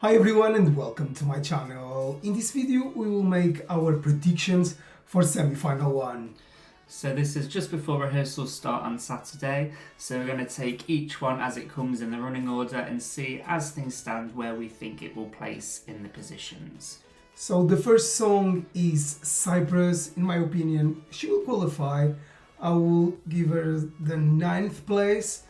Hi everyone and welcome to my channel. In this video we will make our predictions for semi-final 1. So this is just before rehearsals start on Saturday, so we're going to take each one as it comes in the running order and see as things stand where we think it will place in the positions. So the first song is Cyprus. In my opinion, she will qualify. I will give her the 9th place.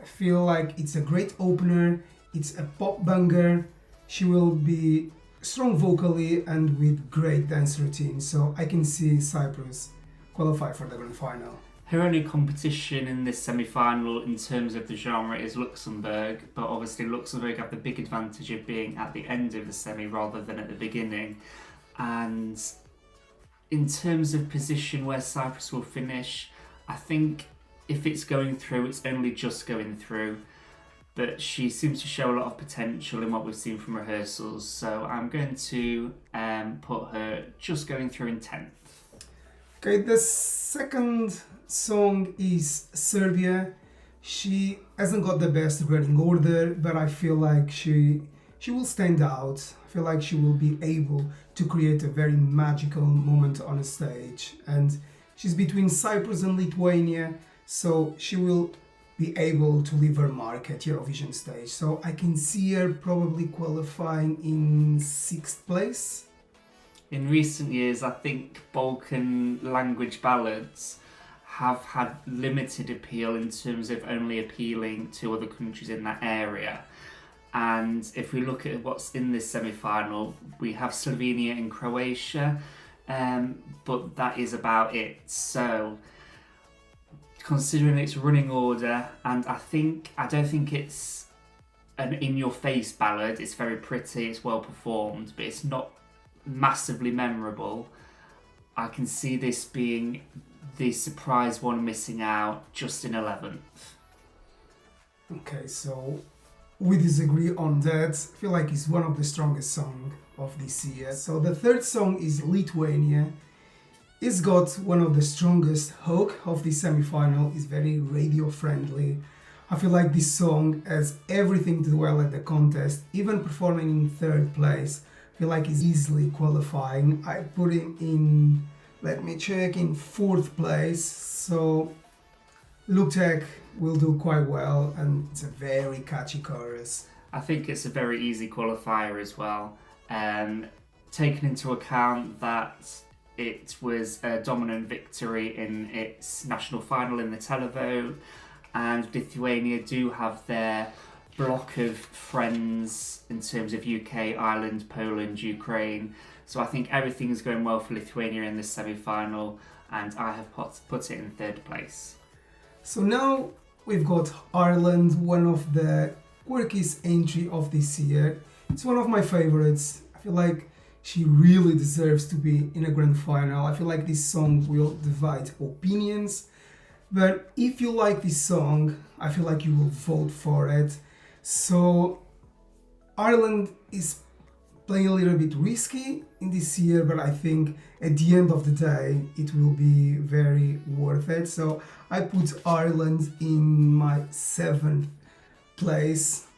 I feel like it's a great opener, it's a pop banger. She will be strong vocally and with great dance routine, so I can see Cyprus qualify for the grand final. Her only competition in this semi-final in terms of the genre is Luxembourg, but obviously Luxembourg have the big advantage of being at the end of the semi rather than at the beginning. And in terms of position where Cyprus will finish, I think if it's going through, it's only just going through. But she seems to show a lot of potential in what we've seen from rehearsals, so I'm going to put her just going through in 10th. Okay, the second song is Serbia. She hasn't got the best running order, but I feel like she will stand out. I feel like she will be able to create a very magical moment on a stage. And she's between Cyprus and Lithuania, so she will be able to leave her mark at Eurovision stage. So I can see her probably qualifying in 6th place. In recent years, I think Balkan language ballads have had limited appeal in terms of only appealing to other countries in that area. And if we look at what's in this semi-final, we have Slovenia and Croatia, but that is about it. So considering its running order, and I don't think it's an in-your-face ballad. It's very pretty, it's well performed, but it's not massively memorable. I can see this being the surprise one missing out just in 11th. Okay, so we disagree on that. I feel like it's one of the strongest songs of this year. So the third song is Lithuania. It's got one of the strongest hook of the semi-final. It's very radio friendly. I feel like this song has everything to do well at the contest. Even performing in 3rd place, I feel like it's easily qualifying. I put him in, let me check, in 4th place. So Luktek will do quite well, and it's a very catchy chorus. I think it's a very easy qualifier as well. Taking into account that it was a dominant victory in its national final in the televote, and Lithuania do have their block of friends in terms of UK, Ireland, Poland, Ukraine. So I think everything is going well for Lithuania in this semi-final, and I have put it in 3rd place. So now we've got Ireland, one of the quirkiest entry of this year. It's one of my favorites. I feel like she really deserves to be in a grand final. I feel like this song will divide opinions, but if you like this song, I feel like you will vote for it. So Ireland is playing a little bit risky in this year, but I think at the end of the day it will be very worth it. So I put Ireland in my 7th place.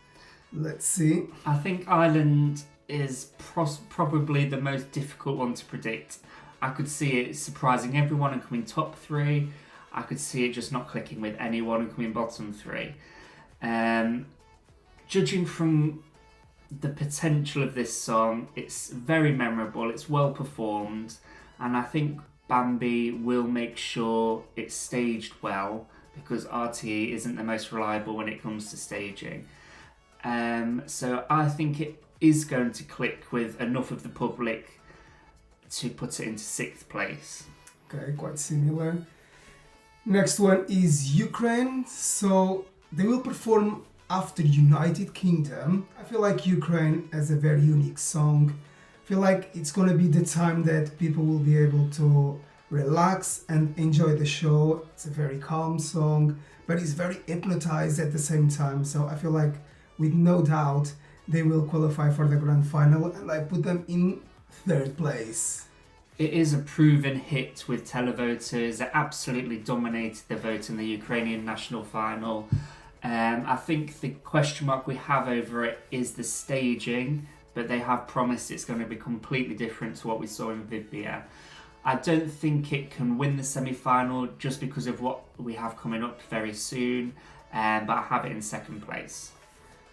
Let's see. I think Ireland is probably the most difficult one to predict. I could see it surprising everyone and coming top 3. I could see it just not clicking with anyone and coming bottom 3. Judging from the potential of this song, it's very memorable, it's well performed, and I think Bambi will make sure it's staged well, because RTE isn't the most reliable when it comes to staging. So I think it is going to click with enough of the public to put it into 6th place. Okay, quite similar. Next one is Ukraine. So they will perform after United Kingdom. I feel like Ukraine has a very unique song. I feel like it's gonna be the time that people will be able to relax and enjoy the show. It's a very calm song, but it's very hypnotized at the same time. So I feel like with no doubt they will qualify for the grand final, and I put them in 3rd place. It is a proven hit with televoters. It absolutely dominated the vote in the Ukrainian national final. I think the question mark we have over it is the staging but they have promised it's going to be completely different to what we saw in Vibia. I don't think it can win the semi-final just because of what we have coming up very soon, but I have it in second place.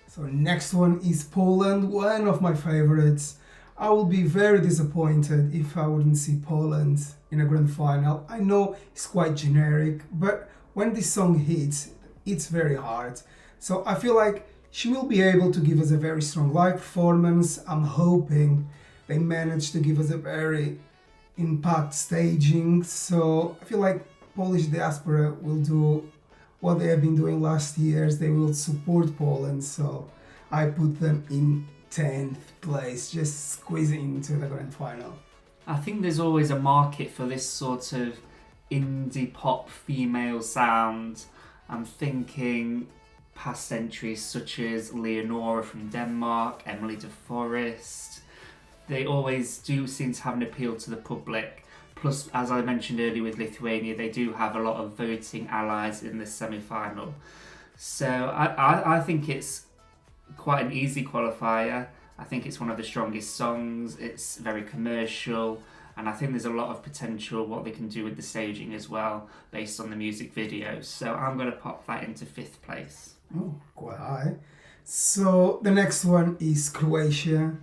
So next one is Poland, one of my favorites. I will be very disappointed if I wouldn't see Poland in a grand final. I know it's quite generic, but when this song hits, it's very hard. So I feel like she will be able to give us a very strong live performance. I'm hoping they manage to give us a very impact staging. So I feel like Polish diaspora will do what they have been doing last years. They will support Poland. So I put them in 10th place, just squeezing into the grand final. I think there's always a market for this sort of indie pop female sound. I'm thinking past entries such as Leonora from Denmark, Emily de Forest. They always do seem to have an appeal to the public. Plus, as I mentioned earlier with Lithuania, they do have a lot of voting allies in this semi-final. So I think it's quite an easy qualifier. I think it's one of the strongest songs. It's very commercial, and I think there's a lot of potential what they can do with the staging as well, based on the music video. So I'm going to pop that into 5th place. Oh, quite high. So the next one is Croatia.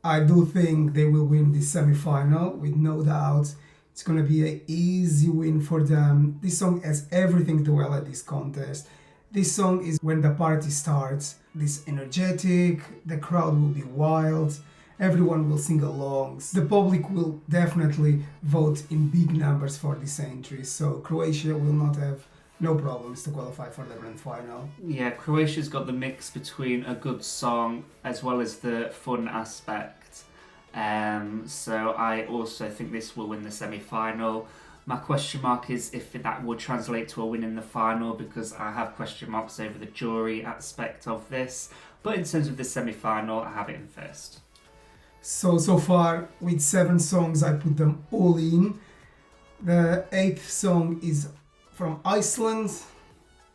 I do think they will win this semi-final with no doubt. It's going to be an easy win for them. This song has everything to well at this contest. This song is when the party starts. This energetic, the crowd will be wild, everyone will sing along. The public will definitely vote in big numbers for this entry, so Croatia will not have no problems to qualify for the grand final. Yeah, Croatia's got the mix between a good song as well as the fun aspect. So I also think this will win the semi-final. My question mark is if that would translate to a win in the final, because I have question marks over the jury aspect of this. But in terms of the semi-final, I have it in first. So far, with 7 songs, I put them all in. The 8th song is from Iceland.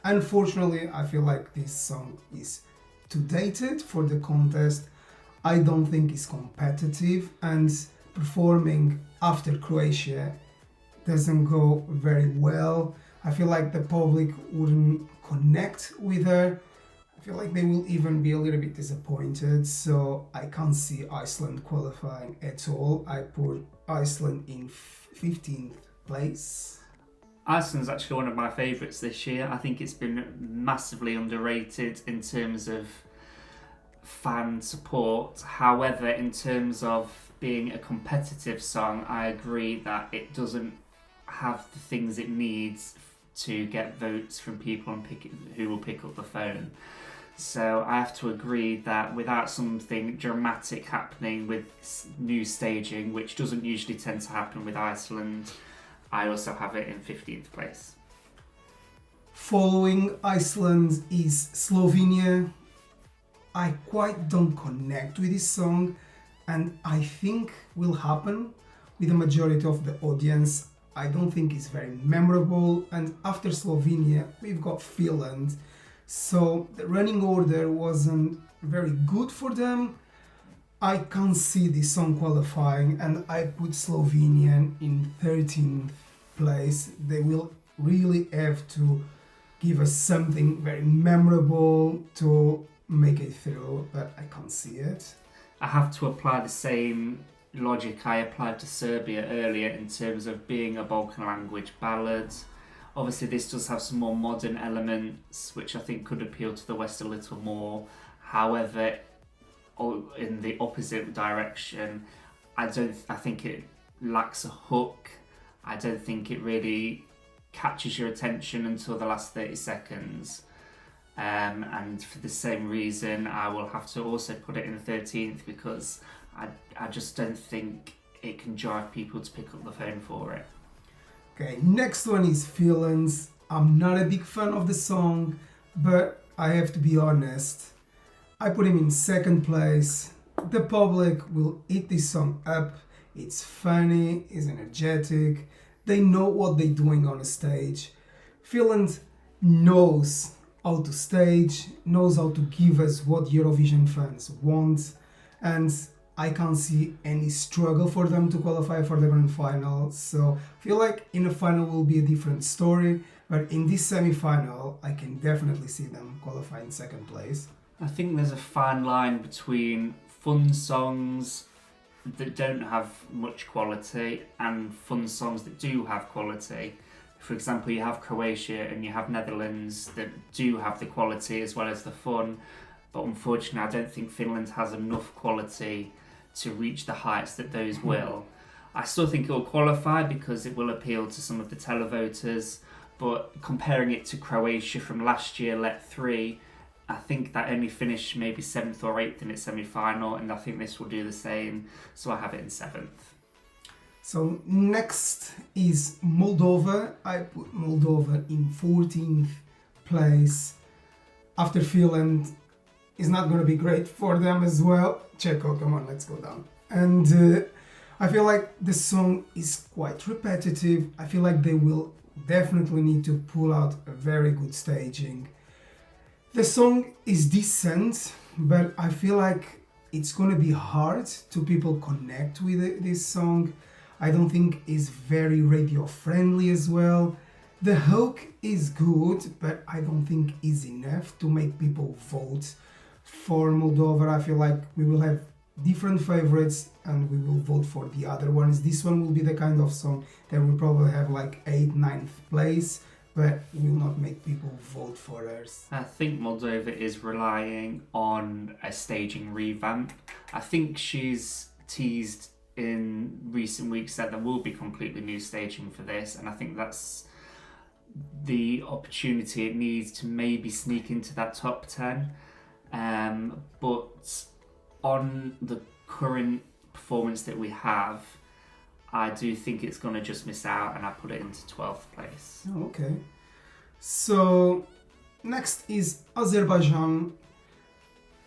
Unfortunately, I feel like this song is too dated for the contest. I don't think it's competitive, and performing after Croatia doesn't go very well. I feel like the public wouldn't connect with her. I feel like they will even be a little bit disappointed, so I can't see Iceland qualifying at all. I put Iceland in 15th place. Iceland's actually one of my favourites this year. I think it's been massively underrated in terms of fan support. However, in terms of being a competitive song, I agree that it doesn't have the things it needs to get votes from people and who will pick up the phone. So I have to agree that without something dramatic happening with new staging, which doesn't usually tend to happen with Iceland, I also have it in 15th place. Following Iceland is Slovenia. I quite don't connect with this song, and I think will happen with the majority of the audience. I don't think it's very memorable, and after Slovenia we've got Finland, so the running order wasn't very good for them. I can't see this song qualifying, and I put Slovenian in 13th place. They will really have to give us something very memorable to make it through, but I can't see it. I have to apply the same logic I applied to Serbia earlier in terms of being a Balkan language ballad. Obviously this does have some more modern elements which I think could appeal to the West a little more. However, in the opposite direction, I think it lacks a hook. I don't think it really catches your attention until the last 30 seconds. And for the same reason, I will have to also put it in 13th because I just don't think it can drive people to pick up the phone for it. Okay, next one is Feelings. I'm not a big fan of the song, but I have to be honest. I put him in 2nd place. The public will eat this song up. It's funny, it's energetic. They know what they're doing on a stage. Feelings knows how to stage, knows how to give us what Eurovision fans want. and I can't see any struggle for them to qualify for the grand final. So I feel like in the final will be a different story, but in this semi-final, I can definitely see them qualify in second place. I think there's a fine line between fun songs that don't have much quality and fun songs that do have quality. For example, you have Croatia and you have Netherlands that do have the quality as well as the fun, but unfortunately I don't think Finland has enough quality to reach the heights that those will. I still think it will qualify because it will appeal to some of the televoters, but comparing it to Croatia from last year, Let 3, I think that only finished maybe 7th or 8th in its semi-final, and I think this will do the same, so I have it in 7th. So next is Moldova. I put Moldova in 14th place. After Finland is not going to be great for them as well. Checo, come on, let's go down. And I feel like the song is quite repetitive. I feel like they will definitely need to pull out a very good staging. The song is decent, but I feel like it's gonna be hard to people connect with this song. I don't think it's very radio friendly as well. The hook is good, but I don't think is enough to make people vote for Moldova. I feel like we will have different favorites and we will vote for the other ones. This one will be the kind of song that will probably have like 8th, 9th place, but will not make people vote for hers. I think Moldova is relying on a staging revamp. I think she's teased in recent weeks that there will be completely new staging for this, and I think that's the opportunity it needs to maybe sneak into that top 10. But on the current performance that we have, I do think it's going to just miss out, and I put it into 12th place. Oh, okay. So next is Azerbaijan.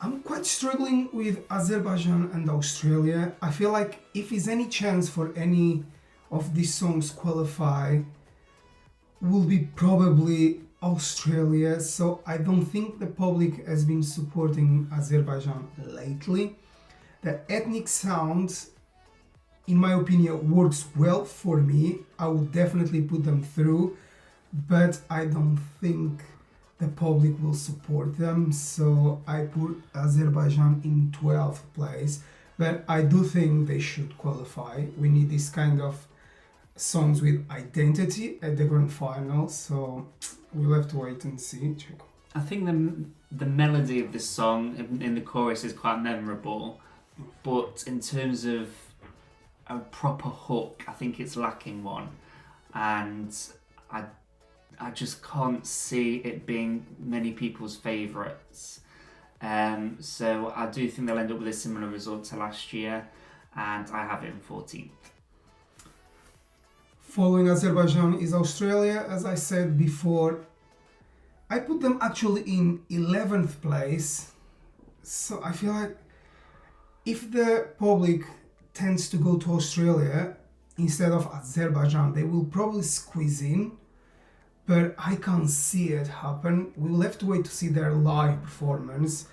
I'm quite struggling with Azerbaijan and Australia. I feel like if there's any chance for any of these songs qualify, will be probably Australia. So I don't think the public has been supporting Azerbaijan lately. The ethnic sound, in my opinion, works well for me. I would definitely put them through, but I don't think the public will support them, so I put Azerbaijan in 12th place, but I do think they should qualify. We need this kind of songs with identity at the grand final, so we'll have to wait and see. I think the melody of this song in the chorus is quite memorable, but in terms of a proper hook, I think it's lacking one, and I just can't see it being many people's favourites. So I do think they'll end up with a similar result to last year, and I have it in 14th. Following Azerbaijan is Australia. As I said before, I put them actually in 11th place. So I feel like if the public tends to go to Australia instead of Azerbaijan, they will probably squeeze in, but I can't see it happen. We will have to wait to see their live performance.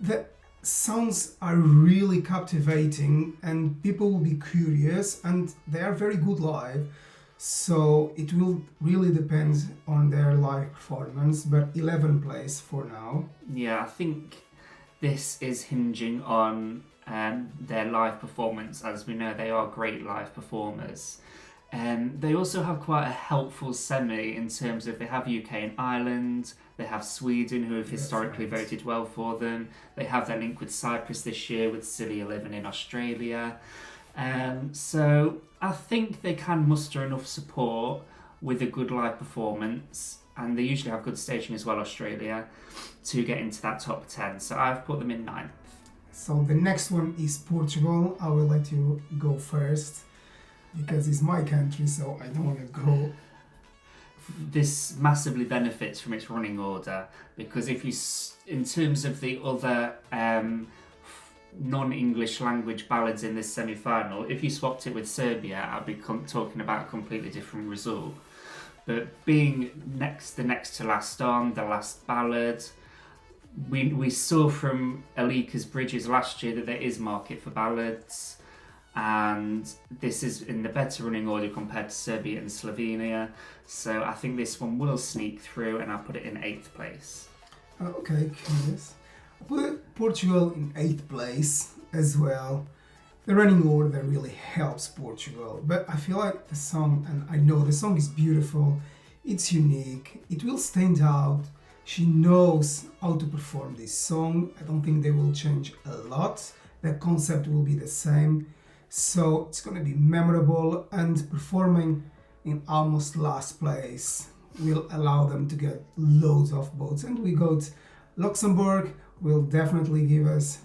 The sounds are really captivating and people will be curious, and they are very good live. So it will really depend on their live performance, but 11th place for now. Yeah, I think this is hinging on their live performance. As we know, they are great live performers. They also have quite a helpful semi in terms of they have UK and Ireland, they have Sweden, who have historically voted well for them, they have their link with Cyprus this year with Celia living in Australia. So I think they can muster enough support with a good live performance, and they usually have good staging as well, Australia, to get into that top 10. So I've put them in 9th. So the next one is Portugal. I will let you go first, because it's my country, so I don't want to go. This massively benefits from its running order, because if you, in terms of the other non-English language ballads in this semi-final, if you swapped it with Serbia, I'd be talking about a completely different result. But being the next to last on, the last ballad, we saw from Alika's Bridges last year that there is market for ballads, and this is in the better running order compared to Serbia and Slovenia. So I think this one will sneak through, and I'll put it in 8th place. Okay, curious. I put Portugal in 8th place as well. The running order really helps Portugal, but I feel like the song, and I know the song is beautiful, it's unique, it will stand out. She knows how to perform this song. I don't think they will change a lot. The concept will be the same. So it's going to be memorable, and performing in almost last place will allow them to get loads of votes. And we got Luxembourg will definitely give us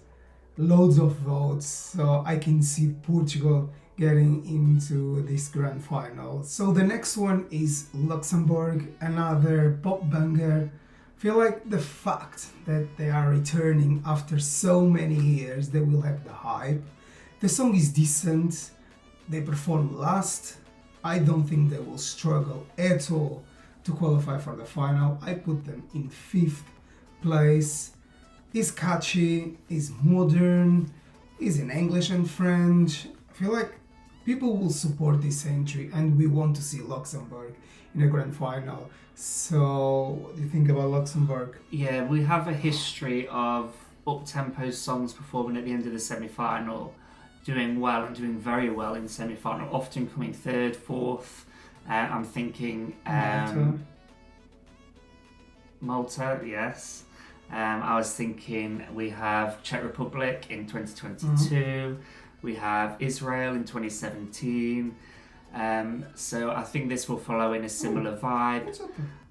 loads of votes, so I can see Portugal getting into this grand final. So the next one is Luxembourg, another pop banger. I feel like the fact that they are returning after so many years, they will have the hype. The song is decent, they perform last. I don't think they will struggle at all to qualify for the final. I put them in 5th place. It's catchy, it's modern, it's in English and French. I feel like people will support this entry, and we want to see Luxembourg in a grand final. So, what do you think about Luxembourg? Yeah, we have a history of up-tempo songs performing at the end of the semi-final, doing well and doing very well in the semi-final, often coming 3rd, 4th. I'm thinking Malta, yes. I was thinking we have Czech Republic in 2022, we have Israel in 2017, so I think this will follow in a similar vibe,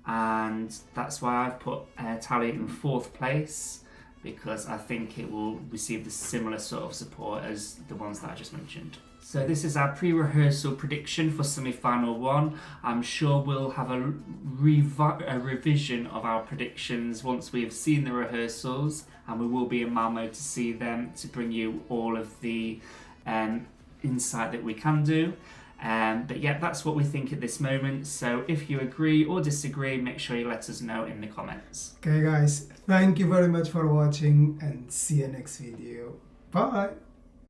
and that's why I've put Italy in 4th place, because I think it will receive the similar sort of support as the ones that I just mentioned. So this is our pre-rehearsal prediction for semi-final 1. I'm sure we'll have a revision of our predictions once we have seen the rehearsals, and we will be in Malmo to see them, to bring you all of the insight that we can do. But yeah, that's what we think at this moment. So if you agree or disagree, make sure you let us know in the comments. Okay guys, thank you very much for watching, and see you next video. Bye!